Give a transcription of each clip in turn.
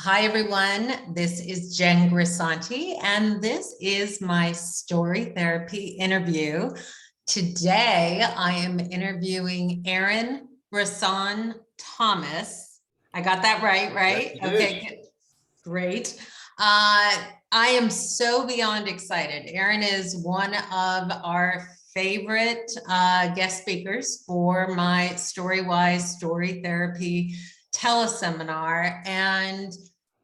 Hi, everyone. This is Jen Grisanti, and this is my story therapy interview. Today, I am interviewing Aaron Rahsaan Thomas. I got that right, Yes, right? you did. Okay, good. Great. I am so beyond excited. Aaron is one of our favorite guest speakers for my StoryWise Story Therapy teleseminar. And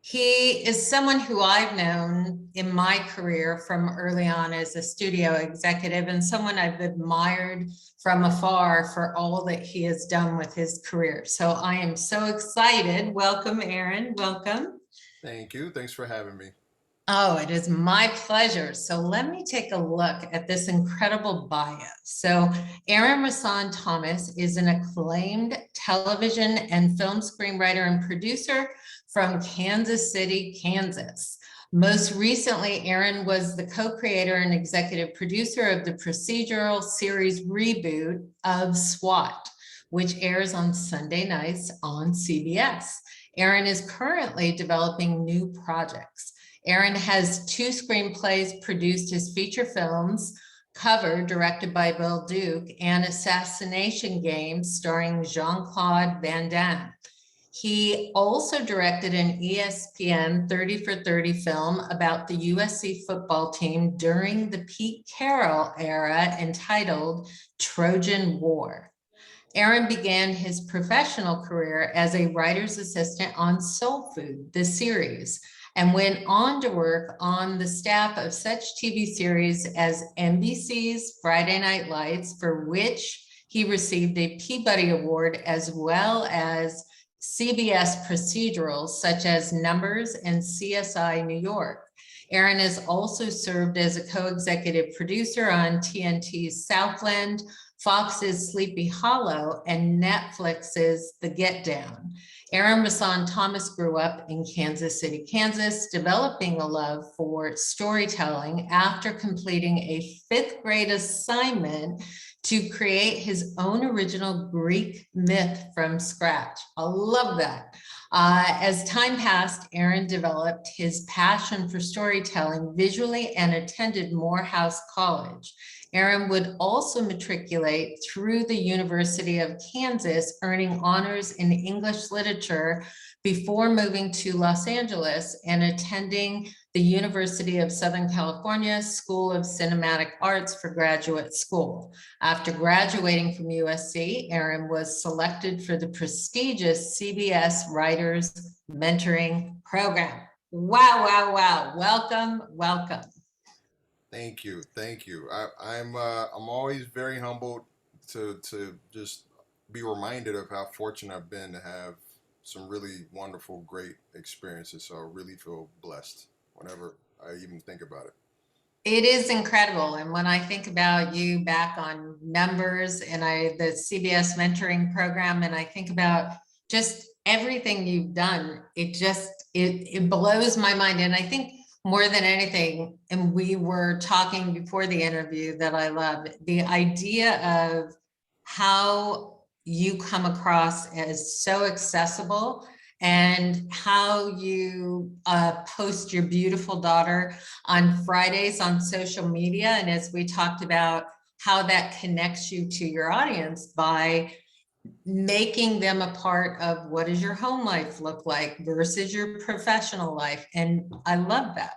he is someone who I've known in my career from early on as a studio executive and someone I've admired from afar for all that he has done with his career. So I am so excited. Welcome, Aaron. Welcome. Thank you. Thanks for having me. Oh, it is my pleasure. So let me take a look at this incredible bio. So Aaron Rahsaan Thomas is an acclaimed television and film screenwriter and producer from Kansas City, Kansas. Most recently, Aaron was the co-creator and executive producer of the procedural series reboot of S.W.A.T, which airs on Sunday nights on CBS. Aaron is currently developing new projects. Aaron has two screenplays produced as feature films, Cover, directed by Bill Duke, and Assassination Game, starring Jean-Claude Van Damme. He also directed an ESPN 30 for 30 film about the USC football team during the Pete Carroll era entitled Trojan War. Aaron began his professional career as a writer's assistant on Soul Food, the series, and went on to work on the staff of such TV series as NBC's Friday Night Lights, for which he received a Peabody Award, as well as CBS procedurals such as Numbers and CSI New York. Aaron has also served as a co-executive producer on TNT's Southland, Fox's Sleepy Hollow, and Netflix's The Get Down. Aaron Rahsaan Thomas grew up in Kansas City, Kansas, developing a love for storytelling after completing a fifth grade assignment to create his own original Greek myth from scratch. I love that. As time passed, Aaron developed his passion for storytelling visually and attended Morehouse College. Aaron would also matriculate through the University of Kansas, earning honors in English literature before moving to Los Angeles and attending the University of Southern California School of Cinematic Arts for graduate school. After graduating from USC, Aaron was selected for the prestigious CBS Writers Mentoring Program. Wow, wow, wow. Welcome, welcome. Thank you. Thank you. I'm always very humbled to just be reminded of how fortunate I've been to have some really wonderful, great experiences. So I really feel blessed whenever I even think about it. It is incredible. And when I think about you back on Numbers and the CBS mentoring program, and I think about just everything you've done, it blows my mind. And I think more than anything, and we were talking before the interview, that I love the idea of how you come across as so accessible, and how you post your beautiful daughter on Fridays on social media. And as we talked about, how that connects you to your audience by making them a part of what does your home life look like versus your professional life. And I love that.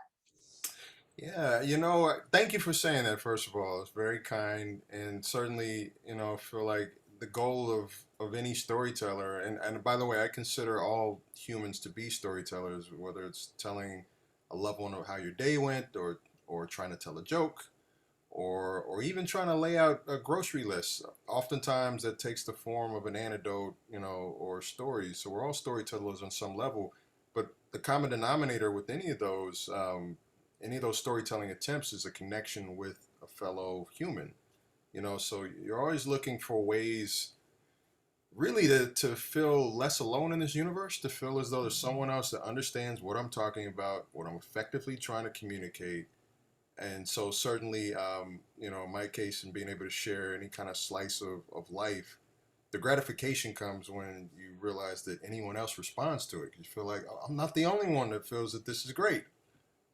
Yeah, thank you for saying that, first of all. It's very kind, and certainly, I feel like the goal of any storyteller, and by the way, I consider all humans to be storytellers, whether it's telling a loved one of how your day went, or trying to tell a joke, or even trying to lay out a grocery list. Oftentimes, that takes the form of an anecdote, or stories. So we're all storytellers on some level, but the common denominator with any of those storytelling attempts is a connection with a fellow human. So you're always looking for ways really to feel less alone in this universe, to feel as though there's someone else that understands what I'm talking about, what I'm effectively trying to communicate. And so certainly, in my case, in being able to share any kind of slice of life, the gratification comes when you realize that anyone else responds to it. You feel like, "Oh, I'm not the only one that feels that this is great."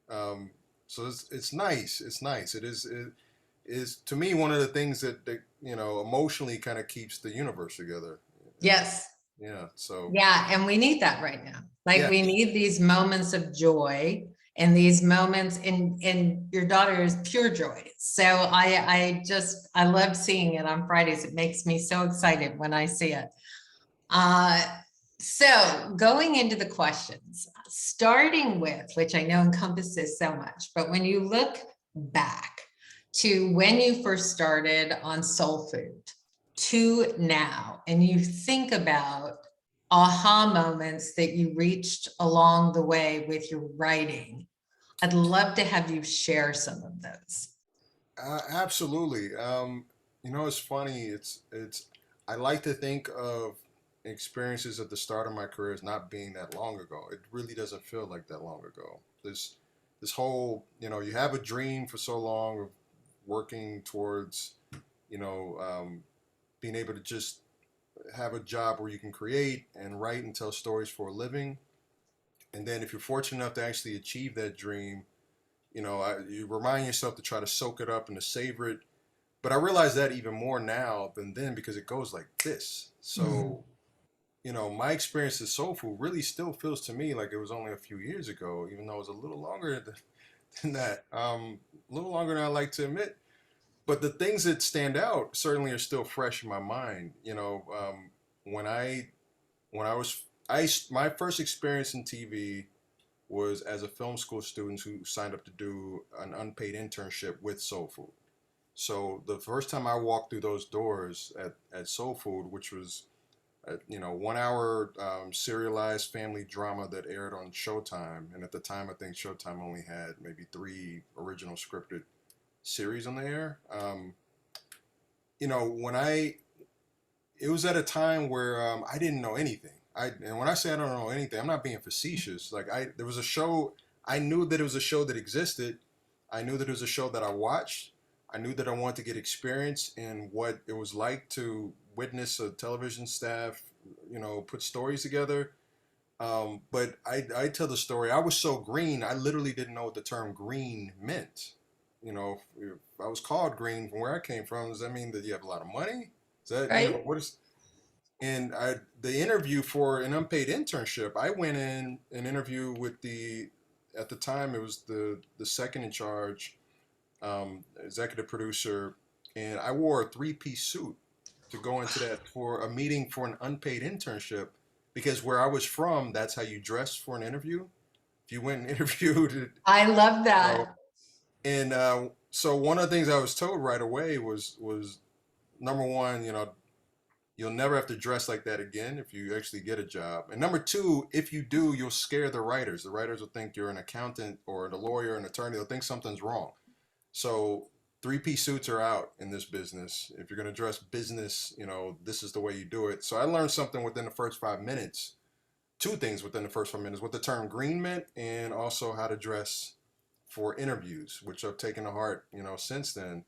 Um, so it's nice. It's nice. It is to me one of the things that emotionally kind of keeps the universe together. Yes. Yeah. So Yeah, and we need that right now. Like yeah. we need these moments of joy and these moments and your daughter is pure joy. So I love seeing it on Fridays. It makes me so excited when I see it. Uh, so going into the questions, starting with, which I know encompasses so much, but when you look back to when you first started on soul food to now, and you think about aha moments that you reached along the way with your writing, I'd love to have you share some of those. Absolutely. It's funny. It's. I like to think of experiences at the start of my career as not being that long ago. It really doesn't feel like that long ago. This whole, you have a dream for so long of working towards, you know, um, being able to just have a job where you can create and write and tell stories for a living. And then if you're fortunate enough to actually achieve that dream, you remind yourself to try to soak it up and to savor it. But I realize that even more now than then because it goes like this. Mm. So, my experience at Soul Food really still feels to me like it was only a few years ago, even though it was a little longer than that. A little longer than I like to admit. But the things that stand out certainly are still fresh in my mind. When I when I was I my first experience in TV was as a film school student who signed up to do an unpaid internship with Soul Food. So the first time I walked through those doors at Soul Food, which was 1 hour serialized family drama that aired on Showtime, and at the time I think Showtime only had maybe 3 original scripted series on the air. When it was at a time where I didn't know anything. And when I say I don't know anything, I'm not being facetious. Like there was a show. I knew that it was a show that existed. I knew that it was a show that I watched. I knew that I wanted to get experience in what it was like to witness a television staff, put stories together. But I tell the story. I was so green. I literally didn't know what the term green meant. If I was called green from where I came from, does that mean that you have a lot of money? Is that, Right? what is, and the interview for an unpaid internship, I went in an interview with at the time it was the second in charge, executive producer, and I wore a 3-piece suit to go into that for a meeting for an unpaid internship because where I was from, that's how you dress for an interview. If you went and interviewed, I love you know, that. and so one of the things I was told right away was number one, you'll never have to dress like that again if you actually get a job. And number two, if you do, you'll scare the writers. The writers will think you're an accountant or a lawyer, an attorney. They'll think something's wrong. So 3-piece suits are out in this business. If you're going to dress business, this is the way you do it. So I learned something within the first 5 minutes, 2 things within the first 5 minutes, what the term green meant and also how to dress for interviews, which I've taken to heart, since then.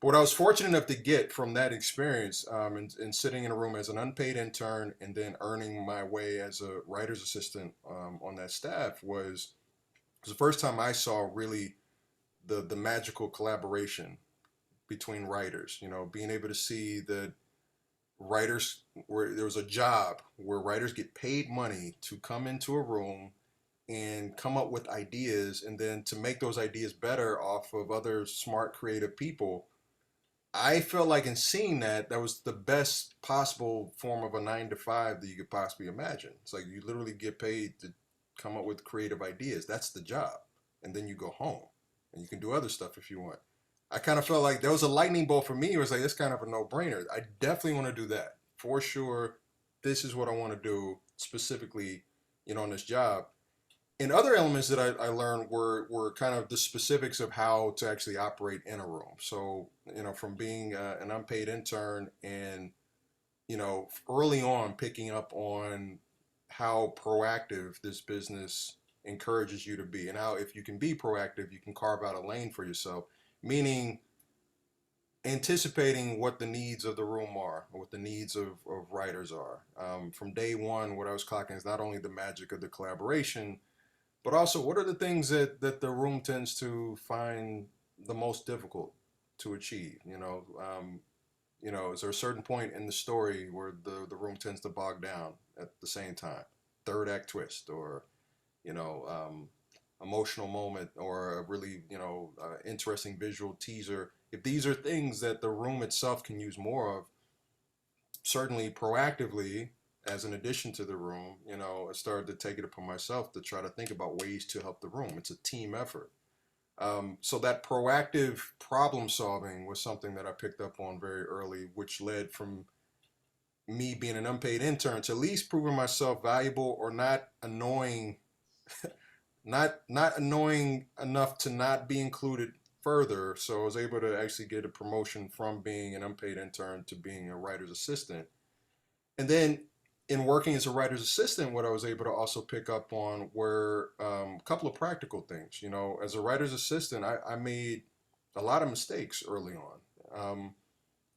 But what I was fortunate enough to get from that experience, and sitting in a room as an unpaid intern and then earning my way as a writer's assistant on that staff was the first time I saw really the magical collaboration between writers. Being able to see that writers where there was a job where writers get paid money to come into a room and come up with ideas and then to make those ideas better off of other smart creative people. I felt like in seeing that was the best possible form of a 9 to 5 that you could possibly imagine. It's like you literally get paid to come up with creative ideas. That's the job. And then you go home and you can do other stuff if you want. I kind of felt like there was a lightning bolt for me. It was like, it's kind of a no brainer. I definitely want to do that for sure. This is what I want to do specifically, on this job. And other elements that I learned were kind of the specifics of how to actually operate in a room. So, from being an unpaid intern and, early on picking up on how proactive this business encourages you to be and how if you can be proactive, you can carve out a lane for yourself. Meaning, anticipating what the needs of the room are, or what the needs of writers are. From day one, what I was clocking is not only the magic of the collaboration, but also what are the things that the room tends to find the most difficult to achieve. Is there a certain point in the story where the room tends to bog down at the same time? Third act twist, or you know, emotional moment, or a really interesting visual teaser. If these are things that the room itself can use more of, certainly proactively, as an addition to the room, I started to take it upon myself to try to think about ways to help the room. It's a team effort. So that proactive problem solving was something that I picked up on very early, which led from me being an unpaid intern to at least proving myself valuable, or not annoying, not annoying enough to not be included further. So I was able to actually get a promotion from being an unpaid intern to being a writer's assistant. And then in working as a writer's assistant, what I was able to also pick up on were a couple of practical things. As a writer's assistant, I made a lot of mistakes early on.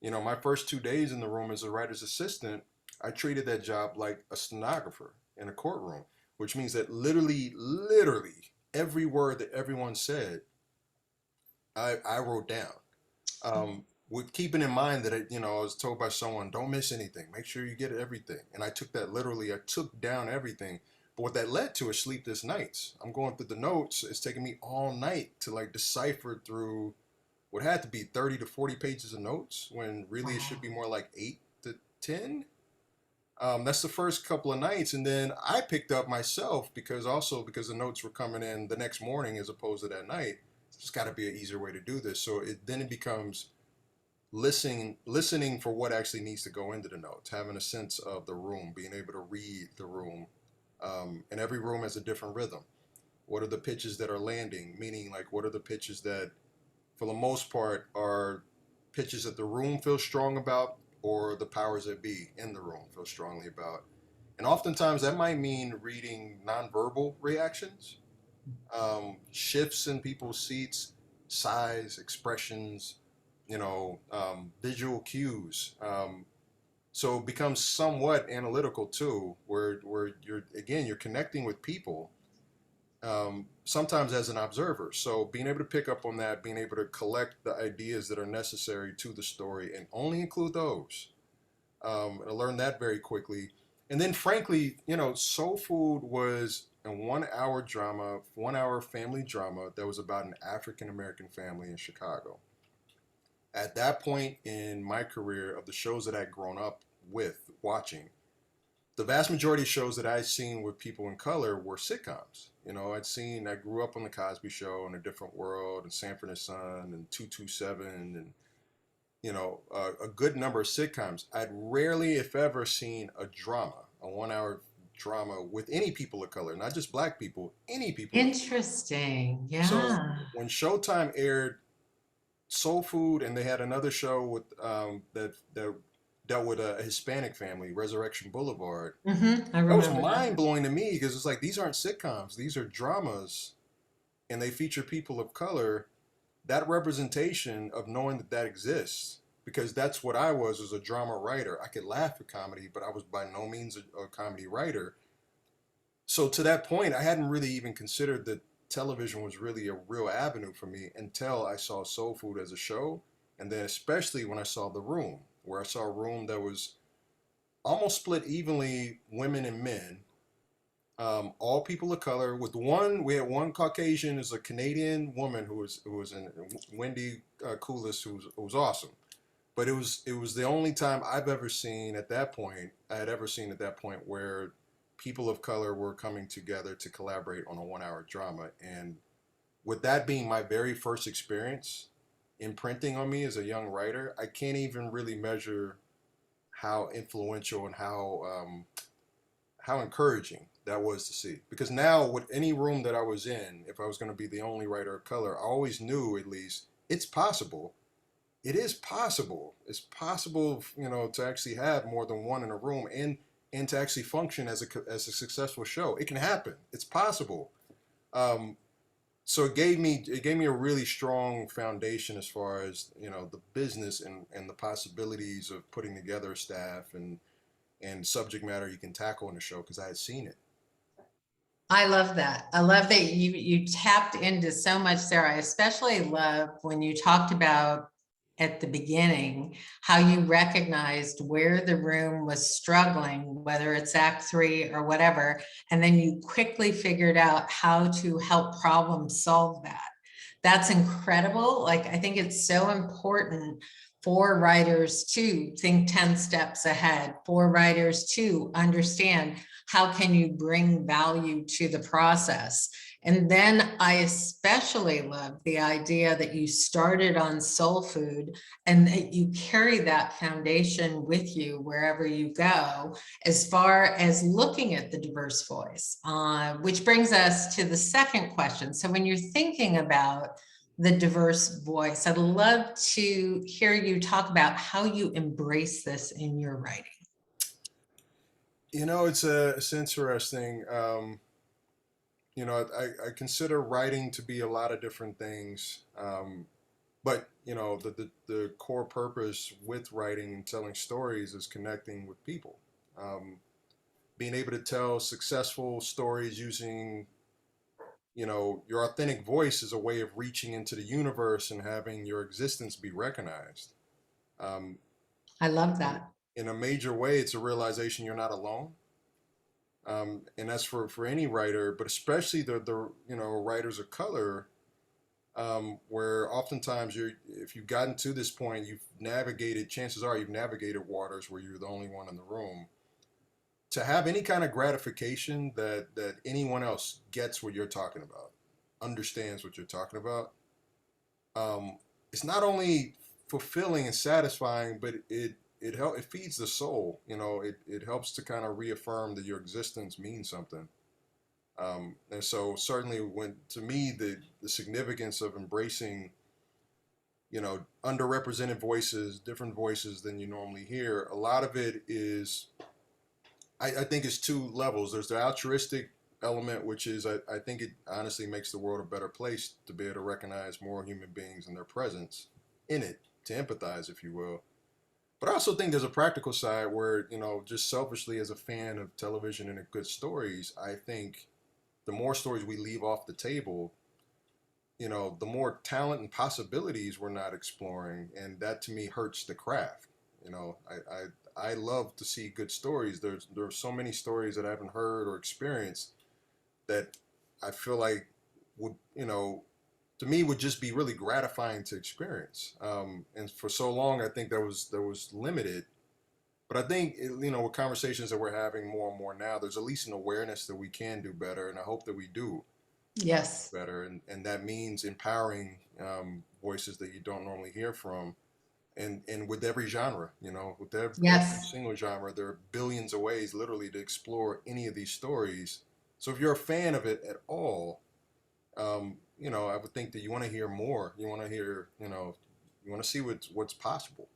My first 2 days in the room as a writer's assistant, I treated that job like a stenographer in a courtroom, which means that literally every word that everyone said, I wrote down. With keeping in mind that I was told by someone, don't miss anything, make sure you get everything, and I took that literally. I took down everything. But what that led to is sleepless nights. I'm going through the notes. It's taking me all night to like decipher through what had to be 30 to 40 pages of notes, when really it should be more like 8 to 10. That's the first couple of nights, and then I picked up myself because the notes were coming in the next morning as opposed to that night. There's got to be an easier way to do this. So it becomes listening for what actually needs to go into the notes, having a sense of the room, being able to read the room. And every room has a different rhythm. What are the pitches that are landing? Meaning, like, what are the pitches that, for the most part, are pitches that the room feels strong about, or the powers that be in the room feel strongly about? And oftentimes that might mean reading nonverbal reactions, shifts in people's seats, size, expressions, visual cues. So it becomes somewhat analytical too, where you're connecting with people, sometimes as an observer. So being able to pick up on that, being able to collect the ideas that are necessary to the story and only include those. I learned that very quickly. And then frankly, Soul Food was a 1 hour drama, 1 hour family drama that was about an African American family in Chicago. At that point in my career, of the shows that I'd grown up with watching, the vast majority of shows that I'd seen with people in color were sitcoms. I grew up on The Cosby Show and A Different World and Sanford and Son and 227 and, a good number of sitcoms. I'd rarely, if ever, seen a drama, a 1 hour drama with any people of color, not just black people, any people of color. Interesting. So Yeah. when Showtime aired Soul Food, and they had another show with that dealt with a Hispanic family, Resurrection Boulevard. I That was remember that. mind blowing to me, because it's like, these aren't sitcoms; these are dramas, and they feature people of color. That representation of knowing that exists, because that's what I was as a drama writer. I could laugh at comedy, but I was by no means a comedy writer. So to that point, I hadn't really even considered that television was really a real avenue for me until I saw Soul Food as a show, and then especially when I saw The Room, where I saw a room that was almost split evenly, women and men, all people of color. We had one Caucasian, is a Canadian woman who was in Wendy Coolis, who was awesome. But it was the only time I had ever seen at that point where people of color were coming together to collaborate on a 1 hour drama. And with that being my very first experience imprinting on me as a young writer, I can't even really measure how influential and how encouraging that was to see. Because now, with any room that I was in, if I was going to be the only writer of color, I always knew, at least, it's possible. It is possible. It's possible, to actually have more than one in a room, and to actually function as a successful show. It can happen. It's possible. Um, So it gave me a really strong foundation as far as the business and the possibilities of putting together a staff and subject matter you can tackle in the show because I had seen it. I love that. I love that you tapped into so much there. I especially love when you talked about at the beginning how you recognized where the room was struggling, whether it's Act 3 or whatever, and then you quickly figured out how to help problem solve that. That's incredible. Like, I think it's so important for writers to think 10 steps ahead, for writers to understand how can you bring value to the process. And then I especially love the idea that you started on soul food and that you carry that foundation with you wherever you go, as far as looking at the diverse voice, which brings us to the second question. So when you're thinking about the diverse voice, I'd love to hear you talk about how you embrace this in your writing. It's interesting. I consider writing to be a lot of different things. But the core purpose with writing and telling stories is connecting with people. Um, Being able to tell successful stories using your authentic voice is a way of reaching into the universe and having your existence be recognized. Um, I love in, that. in a major way, it's a realization you're not alone. And that's for any writer, but especially the writers of color, where oftentimes if you've gotten to this point, chances are you've navigated waters where you're the only one in the room. To have any kind of gratification that anyone else gets what you're talking about, understands what you're talking about, it's not only fulfilling and satisfying, but it feeds the soul. It helps to kind of reaffirm that your existence means something. And so certainly when to me the significance of embracing underrepresented voices, different voices than you normally hear, a lot of it is I think it's two levels. There's the altruistic element, which is I think it honestly makes the world a better place to be able to recognize more human beings and their presence in it, to empathize, if you will. But I also think there's a practical side where, just selfishly as a fan of television and good stories, I think the more stories we leave off the table, the more talent and possibilities we're not exploring, and that to me hurts the craft. I love to see good stories. There are so many stories that I haven't heard or experienced that I feel like would to me would just be really gratifying to experience. And for so long, I think that was limited. But I think with conversations that we're having more and more now, there's at least an awareness that we can do better, and I hope that we do Yes. better, and that means empowering voices that you don't normally hear from, and with every genre, with every Yes. single genre, there are billions of ways, literally, to explore any of these stories. So if you're a fan of it at all, I would think that you want to hear more. You want to hear, you want to see what's possible.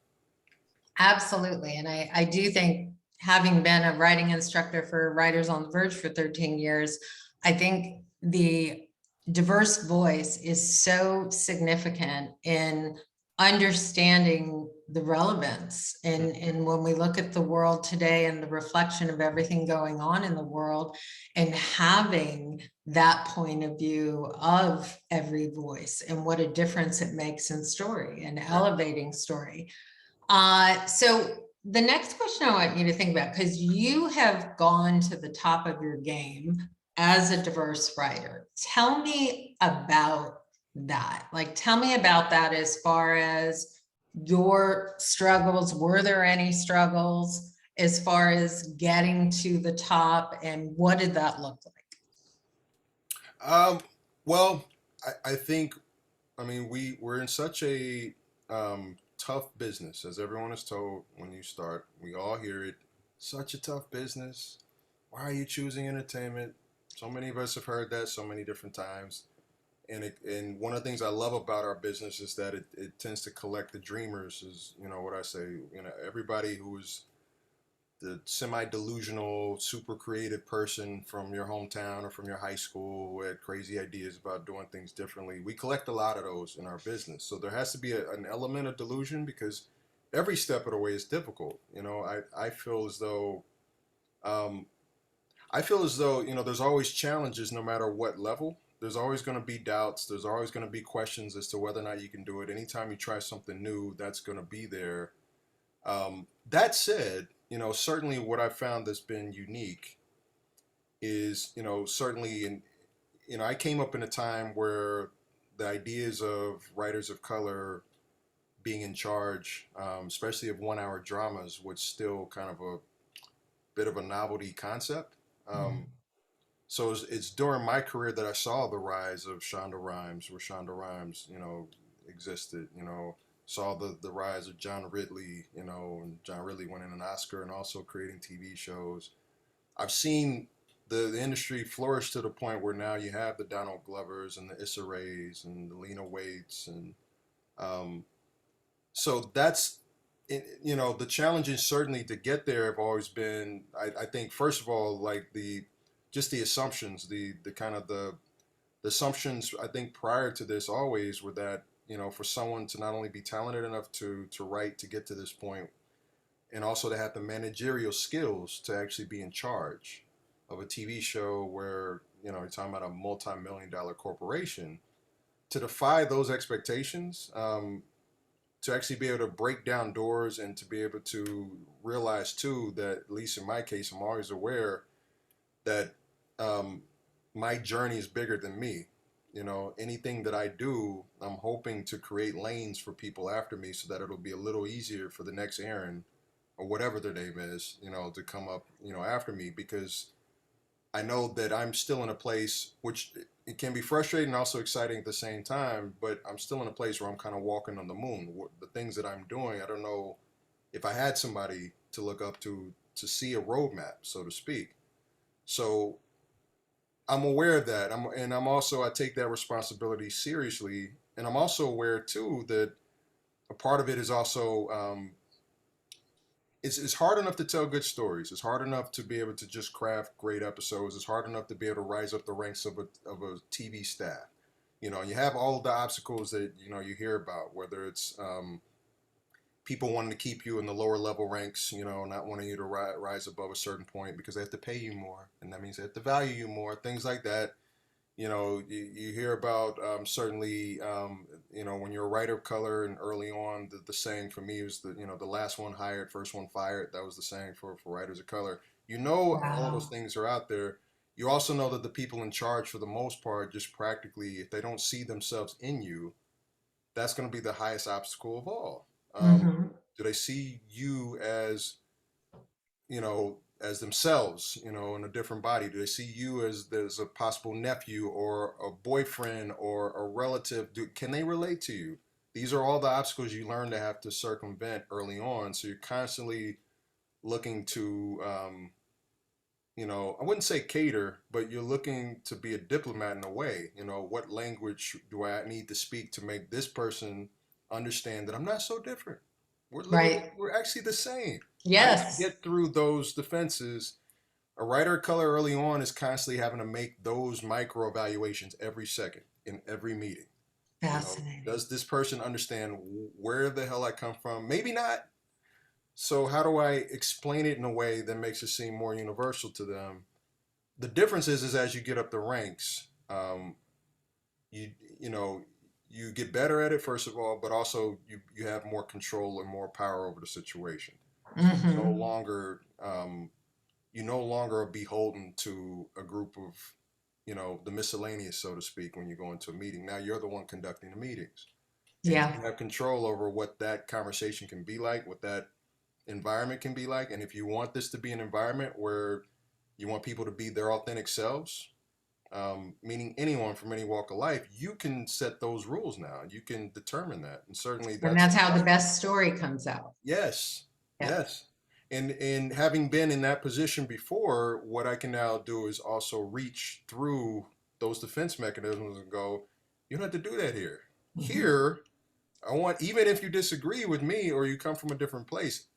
Absolutely. And I do think, having been a writing instructor for Writers on the Verge for 13 years, I think the diverse voice is so significant in understanding the relevance. And when we look at the world today and the reflection of everything going on in the world, and having that point of view of every voice and what a difference it makes in story and Right. elevating story. So the next question I want you to think about, because you have gone to the top of your game as a diverse writer, tell me about that. Like, tell me about that as far as your struggles. Were there any struggles as far as getting to the top, and what did that look like? Um, well, I think, I mean, we're in such a tough business, as everyone is told when you start. We all hear it. Such a tough business. Why are you choosing entertainment? So many of us have heard that so many different times. And one of the things I love about our business is that it tends to collect the dreamers, is what I say. Everybody who is the semi-delusional, super creative person from your hometown or from your high school who had crazy ideas about doing things differently. We collect a lot of those in our business. So there has to be an element of delusion because every step of the way is difficult. I feel as though um, there's always challenges no matter what level. There's always going to be doubts. There's always going to be questions as to whether or not you can do it. Anytime you try something new, that's going to be there. That said, certainly what I found that's been unique is, certainly I came up in a time where the ideas of writers of color being in charge, especially of 1 hour dramas, was still kind of a bit of a novelty concept. Mm. So it's during my career that I saw the rise of Shonda Rhimes, where Shonda Rhimes, existed. Saw the rise of John Ridley, and John Ridley winning an Oscar and also creating TV shows. I've seen the industry flourish to the point where now you have the Donald Glovers and the Issa Raes and the Lena Waites, and um, so that's the challenges certainly to get there have always been, I think, first of all, like the assumptions, the kind of the assumptions I think prior to this always were that for someone to not only be talented enough to write to get to this point, and also to have the managerial skills to actually be in charge of a TV show where you're talking about a multi-million-dollar corporation, to defy those expectations, to actually be able to break down doors and to be able to realize too that, at least in my case, I'm always aware that um, my journey is bigger than me. Anything that I do, I'm hoping to create lanes for people after me so that it'll be a little easier for the next Aaron or whatever their name is, to come up, after me, because I know that I'm still in a place which it can be frustrating and also exciting at the same time, but I'm still in a place where I'm kind of walking on the moon. The things that I'm doing, I don't know if I had somebody to look up to see a roadmap, so to speak. So I'm aware of that. I take that responsibility seriously. And I'm also aware too that a part of it is also, it's hard enough to tell good stories. It's hard enough to be able to just craft great episodes. It's hard enough to be able to rise up the ranks of a TV staff. You have all of the obstacles that, you hear about, whether it's, people wanting to keep you in the lower level ranks, not wanting you to rise above a certain point because they have to pay you more. And that means they have to value you more, things like that. You hear about, certainly, when you're a writer of color and early on, the saying for me was the last one hired, first one fired. That was the saying for writers of color. All those Wow. things are out there. You also know that the people in charge, for the most part, just practically, if they don't see themselves in you, that's going to be the highest obstacle of all. Hmm. Do they see you as themselves, in a different body? Do they see you as a possible nephew or a boyfriend or a relative? Can they relate to you? These are all the obstacles you learn to have to circumvent early on. So you're constantly looking to, I wouldn't say cater, but you're looking to be a diplomat in a way. What language do I need to speak to make this person understand that I'm not so different? Right. We're actually the same. How do you Yes. get through those defenses? A writer of color early on is constantly having to make those micro evaluations every second in every meeting. Fascinating. Does this person understand where the hell I come from? Maybe not. So how do I explain it in a way that makes it seem more universal to them? The difference is as you get up the ranks, you you know you get better at it first of all, but also you have more control and more power over the situation. You no Hmm. longer you no longer are beholden to a group of the miscellaneous, so to speak, when you go into a meeting. Now you're the one conducting the meetings, and Yeah. you have control over what that conversation can be like, what that environment can be like. And if you want this to be an environment where you want people to be their authentic selves, meaning anyone from any walk of life, you can set those rules now. You can determine that, and certainly And that's that's how the best story comes out. yes, Yeah. yes. And having been in that position before, what I can now do is also reach through those defense mechanisms and go, you don't have to do that here. Hmm. Here, I want, even if you disagree with me or you come from a different place,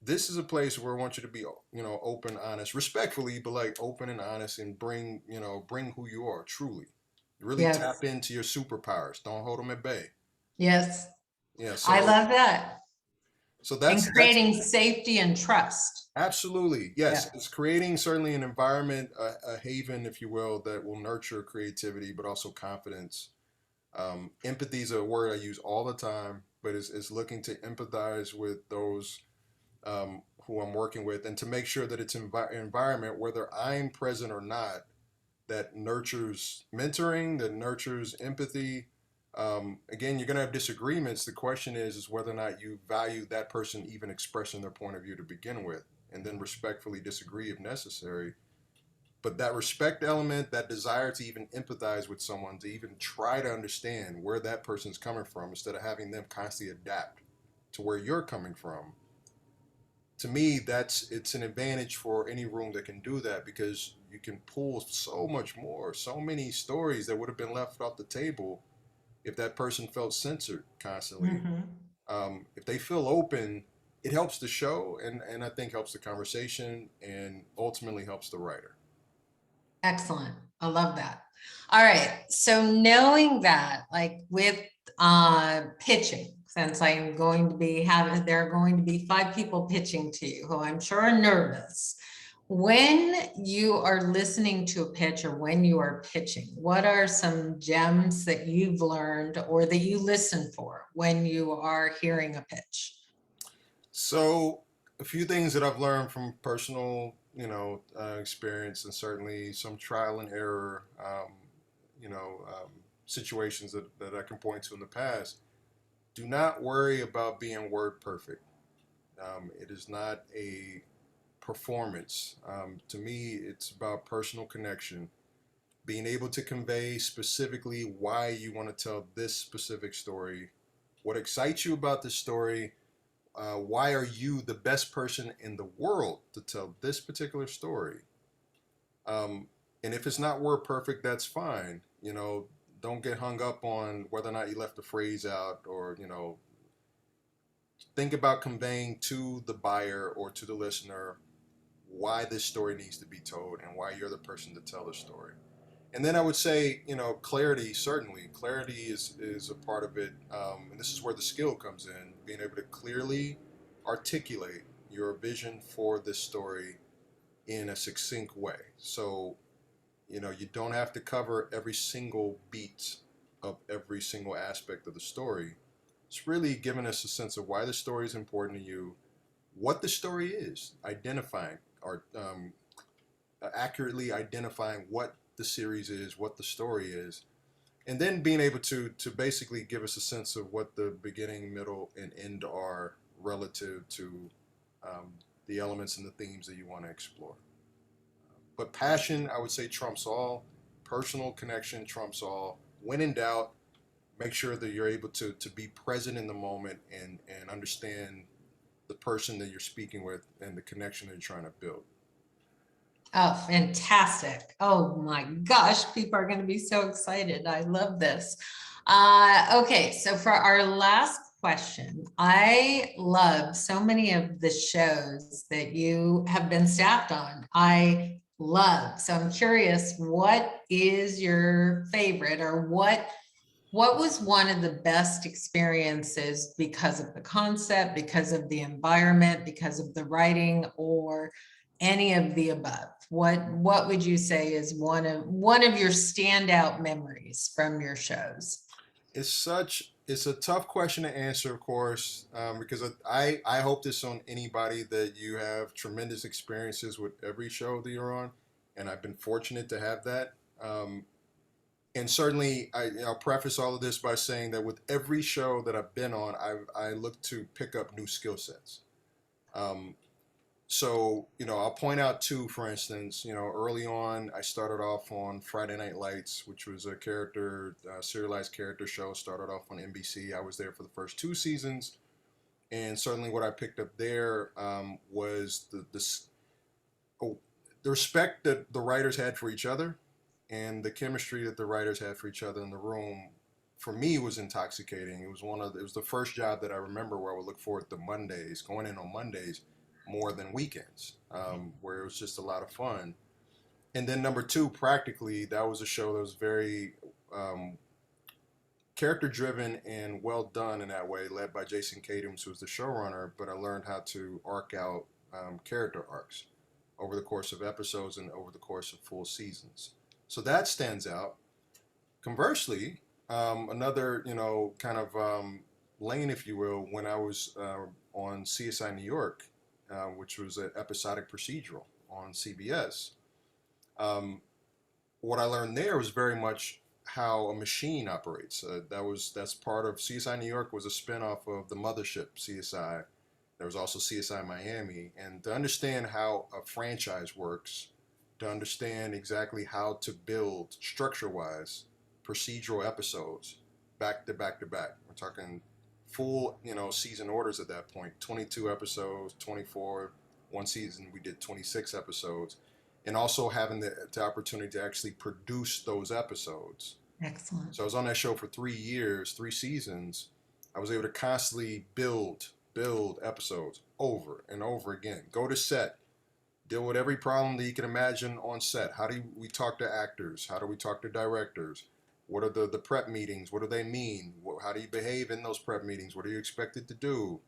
this is a place where I want you to be, open, honest, respectfully, but like open and honest, and bring who you are truly. Really Yes, tap into your superpowers. Don't hold them at bay. yes. Yeah. I So, love that. so And that's creating safety and trust. absolutely, Yeah. yes. It's creating certainly an environment, a haven, if you will, that will nurture creativity, but also confidence. Empathy is a word I use all the time, but is looking to empathize with those who I'm working with, and to make sure that it's environment, whether I'm present or not, that nurtures mentoring, that nurtures empathy. Again, you're going to have disagreements. The question is whether or not you value that person even expressing their point of view to begin with, and then respectfully disagree if necessary. But that respect element, that desire to even empathize with someone, to even try to understand where that person's coming from, instead of having them constantly adapt to where you're coming from, to me, it's an advantage for any room that can do that, because you can pull so much more, so many stories that would have been left off the table if that person felt censored constantly. Mhm. If they feel open, it helps the show, and I think helps the conversation, and ultimately helps the writer. Excellent. I love that. All right. So knowing that, like with pitching, since I'm going to be having, there are going to be 5 people pitching to you who I'm sure are nervous. When you are listening to a pitch or when you are pitching, what are some gems that you've learned or that you listen for when you are hearing a pitch? So, a few things that I've learned from personal, experience, and certainly some trial and error, situations that I can point to in the past. Do not worry about being word perfect. It is not a performance. To me, it's about personal connection, being able to convey specifically why you want to tell this specific story, what excites you about the story, why are you the best person in the world to tell this particular story. Um, and if it's not word perfect, that's fine. Don't get hung up on whether or not you left the phrase out, or think about conveying to the buyer or to the listener why this story needs to be told, and why you're the person to tell the story. And then I would say, clarity. Certainly, clarity is a part of it, and this is where the skill comes in: being able to clearly articulate your vision for this story in a succinct way. So, you don't have to cover every single beat of every single aspect of the story. It's really giving us a sense of why the story is important to you, what the story is, identifying or accurately identifying what the series is, what the story is, and then being able to basically give us a sense of what the beginning, middle, and end are relative to the elements and the themes that you want to explore. But passion, I would say, trumps all. Personal connection trumps all. When in doubt, make sure that you're able to be present in the moment, and understand the person that you're speaking with and the connection that you're trying to build. Oh, fantastic. Oh my gosh, people are going to be so excited. I love this. Okay, so for our last question, I love so many of the shows that you have been staffed on. I love. So I'm curious, what is your favorite, or what was one of the best experiences because of the concept, because of the environment, because of the writing, or any of the above? What would you say is one of your standout memories from your shows? It's a tough question to answer, of course, because I hope this on anybody, that you have tremendous experiences with every show that you're on, and I've been fortunate to have that. And certainly, I'll preface all of this by saying that with every show that I've been on, I look to pick up new skill sets. Um, so, I'll point out two, for instance. Early on, I started off on Friday Night Lights, which was a serialized character show. Started off on NBC. I was there for the first 2 seasons, and certainly what I picked up there was oh, the respect that the writers had for each other, and the chemistry that the writers had for each other in the room. For me, was intoxicating. It was the first job that I remember where I would look forward to Mondays, going in on Mondays, more than weekends, where it was just a lot of fun. And then number two, practically, that was a show that was very character driven and well done in that way, led by Jason Katims, who was the showrunner. But I learned how to arc out character arcs over the course of episodes and over the course of full seasons. So that stands out. Conversely, another, kind of lane, if you will, when I was on CSI New York, which was an episodic procedural on CBS. What I learned there was very much how a machine operates. That's part of CSI New York was a spinoff of the mothership CSI. There was also CSI Miami, and to understand how a franchise works, to understand exactly how to build structure-wise procedural episodes back to back to back. We're talking full, season orders at that point. 22 episodes, 24. One season we did 26 episodes, and also having the opportunity to actually produce those episodes. Excellent. So I was on that show for 3 years, 3 seasons. I was able to constantly build episodes over and over again. Go to set, deal with every problem that you can imagine on set. How do we talk to actors? How do we talk to directors? What are the prep meetings? What do they mean? How do you behave in those prep meetings? What are you expected to do?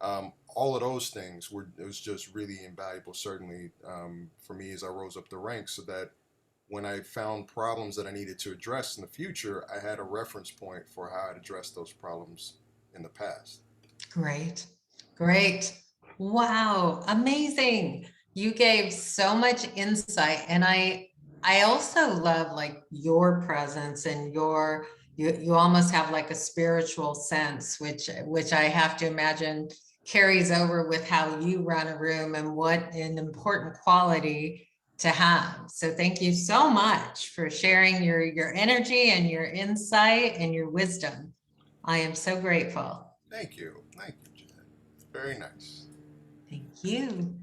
All of those things it was just really invaluable, certainly for me as I rose up the ranks, so that when I found problems that I needed to address in the future, I had a reference point for how I'd addressed those problems in the past. Great. Great. Wow. Amazing. You gave so much insight. And I also love like your presence and you almost have like a spiritual sense, which I have to imagine carries over with how you run a room and what an important quality to have. So thank you so much for sharing your energy and your insight and your wisdom. I am so grateful. Thank you. Thank you, Jen. Very nice. Thank you.